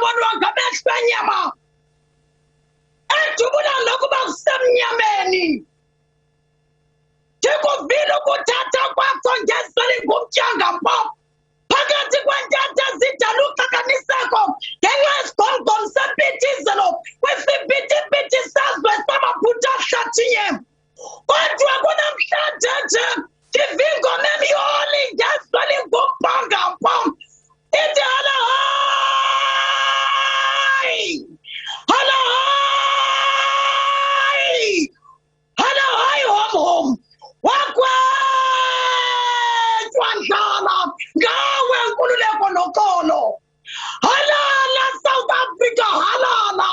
ngabonwa ngamehlo enyama edubula lokuba kusemnyameni ndikuvile ukuthatha kwakho ngezeli ngumtyanga mpo phakathi kwentatha zidala uxakaniseko ngenxa yesigomgom sempithizelo kwisibhithibhithi sazwe samaphutha ahlathiniye kodwa kunamhlanje nje ndivingoma emyoli ngezeli ngumbhanga mpo ithi hala hayi hala hayi hala hayi hom hom wakwetwandlala ngawe nkululeko nokolo halala South Africa halala.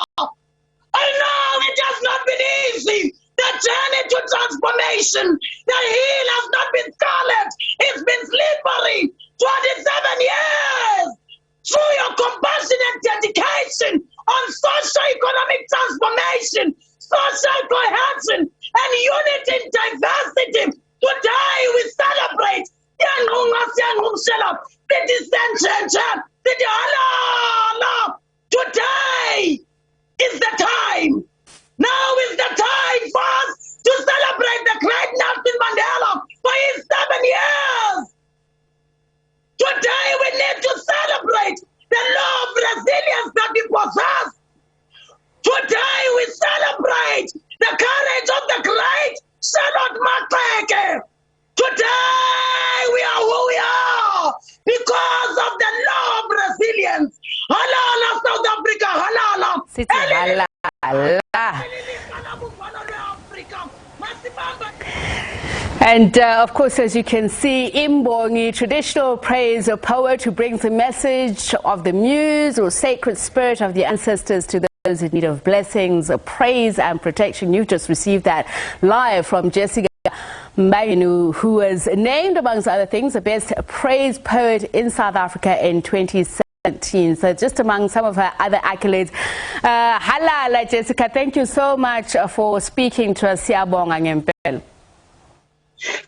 I know it has not been easy. The journey to transformation, the hill has not been scarlet, it's been slippery. 27 years through your compassionate dedication on socio-economic transformation, social cohesion, and unity in diversity. Today we celebrate today is the time. Now is the time for us to celebrate the great Nelson Mandela for his 7 years. Today we need to celebrate the law of resilience that we possess. Today we celebrate the courage of the great Charlotte Maxeke. Today we are who we are because of the law of resilience. Halala South Africa, halala. And of course, as you can see, Imbongi, traditional praise, a poet who brings the message of the muse or sacred spirit of the ancestors to those in need of blessings, praise and protection. You've just received that live from Jessica Mbangenu, who was named, amongst other things, the best praise poet in South Africa in 2017. So just among some of her other accolades. Halala, Jessica, thank you so much for speaking to us. Siyabonga ngempela.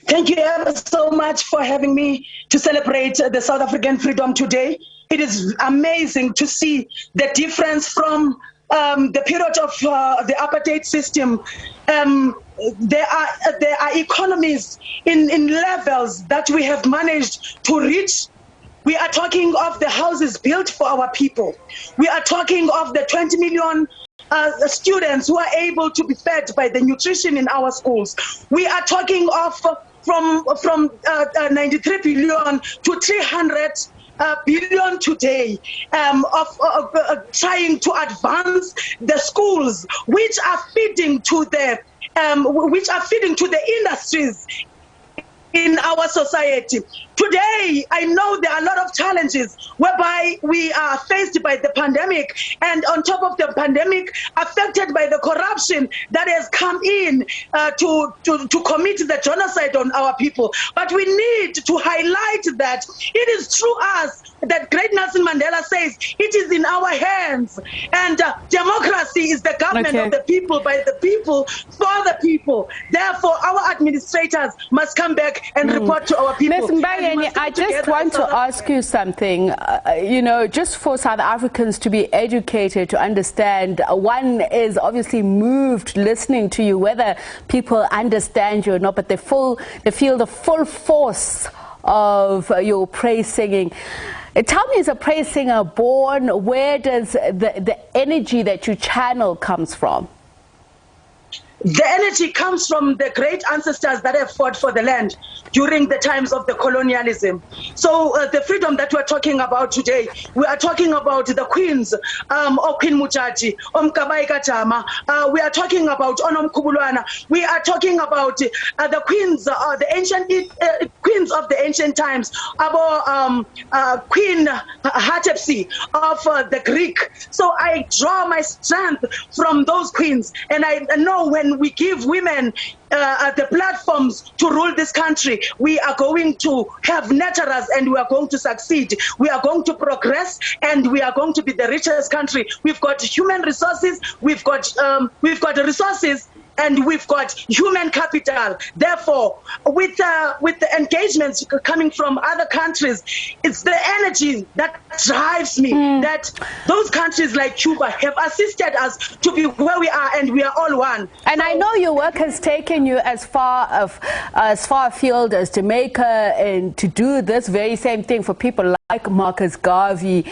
Thank you ever so much for having me to celebrate the South African freedom today. It is amazing to see the difference from the period of the apartheid system. There are economies in levels that we have managed to reach. We are talking of the houses built for our people. We are talking of the 20 million students who are able to be fed by the nutrition in our schools. We are talking of from 93 billion to 300 billion today of trying to advance the schools, which are feeding to the industries in our society. Today, I know there are a lot of challenges whereby we are faced by the pandemic, and on top of the pandemic, affected by the corruption that has come in to commit the genocide on our people. But we need to highlight that it is through us that great Nelson Mandela says it is in our hands, and democracy is the government of the people, by the people, for the people. Therefore, our administrators must come back and report to our people. I just want to ask you something, just for South Africans to be educated, to understand. One is obviously moved listening to you, whether people understand you or not, but they feel the full force of your praise singing. Tell me, as a praise singer born, where does the energy that you channel comes from? The energy comes from the great ancestors that have fought for the land during the times of the colonialism. So the freedom that we're talking about today, we are talking about the queens, Queen Muchachi, Kabai Kachama, we are talking about Onom Kubulwana, we are talking about the queens, the ancient queens of the ancient times, about Queen Hatshepsut of the Greek. So I draw my strength from those queens, and I know when we give women the platforms to rule this country, we are going to have naturals, and we are going to succeed. We are going to progress, and we are going to be the richest country. We've got human resources, we've got resources, and we've got human capital. Therefore, with the engagements coming from other countries, it's the energy that drives me, that those countries like Cuba have assisted us to be where we are, and we are all one. And I know your work has taken you as far afield as Jamaica, and to do this very same thing for people like Marcus Garvey.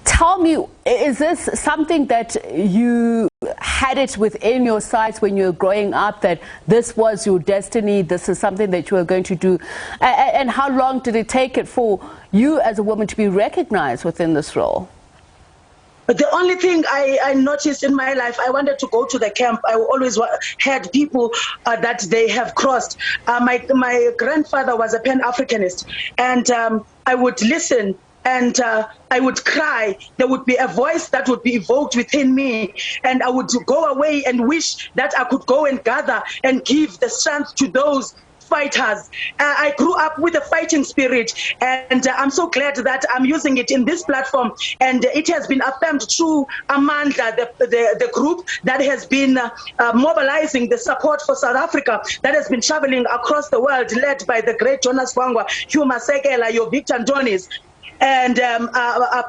Tell me, is this something that you had it within your sights when you were growing up, that this was your destiny, this is something that you were going to do? And how long did it take it for you as a woman to be recognized within this role? The only thing I noticed in my life, I wanted to go to the camp. I always had people that they have crossed. My grandfather was a Pan-Africanist, and I would listen and I would cry. There would be a voice that would be evoked within me, and I would go away and wish that I could go and gather and give the strength to those fighters. I grew up with a fighting spirit, and I'm so glad that I'm using it in this platform, and it has been affirmed through Amanda, the group that has been mobilizing the support for South Africa, that has been traveling across the world, led by the great Jonas Gwangwa, Hugh Masekela, your Victor Ndonis, and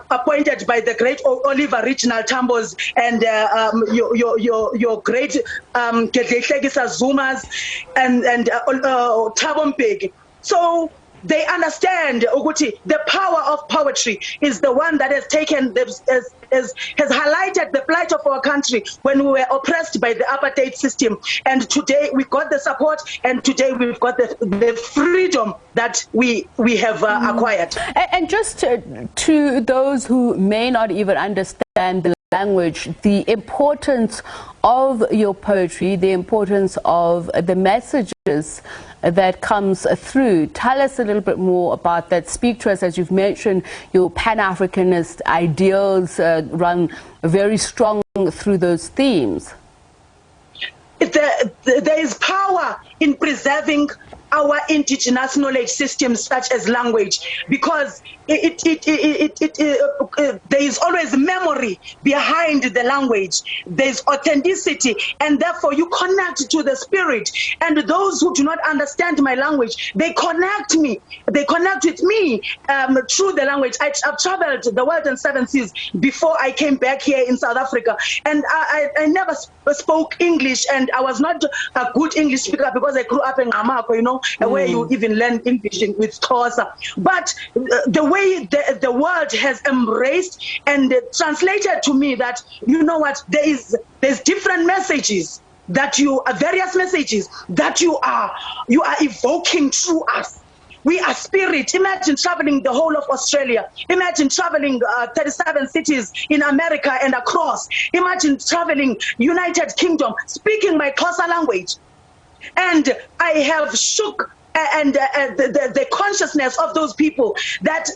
appointed by the great Oliver Reginald Tambos, and your great Gedlehlekisa Zumas, and Thabo Mbeki. So they understand, Uguti, the power of poetry is the one that has taken, has highlighted the plight of our country when we were oppressed by the apartheid system. And today we got the support, and today we've got the freedom that we have acquired. And just to those who may not even understand the language, the importance of your poetry, the importance of the messages that comes through. Tell us a little bit more about that. Speak to us, as you've mentioned, your Pan-Africanist ideals run very strong through those themes. There is power in preserving our indigenous knowledge systems, such as language, because there is always memory behind the language. There is authenticity, and therefore you connect to the spirit. And those who do not understand my language, they connect me. They connect with me through the language. I've traveled the world and 7 seas before I came back here in South Africa, and I never spoke English, and I was not a good English speaker because I grew up in Amako, you know, where you even learn English with Xhosa. But the way the world has embraced and translated to me that, you know what, there's different messages that various messages that you are evoking through us. We are spirit. Imagine traveling the whole of Australia. Imagine traveling 37 cities in America and across. Imagine traveling United Kingdom, speaking my Xhosa language. And I have shook the consciousness of those people that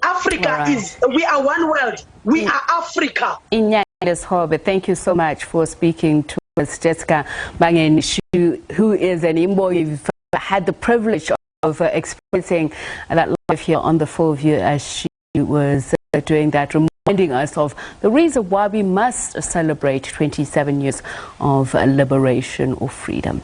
Africa is, we are one world. We are Africa. Thank you so much for speaking to us, Jessica Bangeni, who is an Imbo. You've had the privilege of experiencing that life here on the Full View as she was doing that, reminding us of the reason why we must celebrate 27 years of liberation or freedom.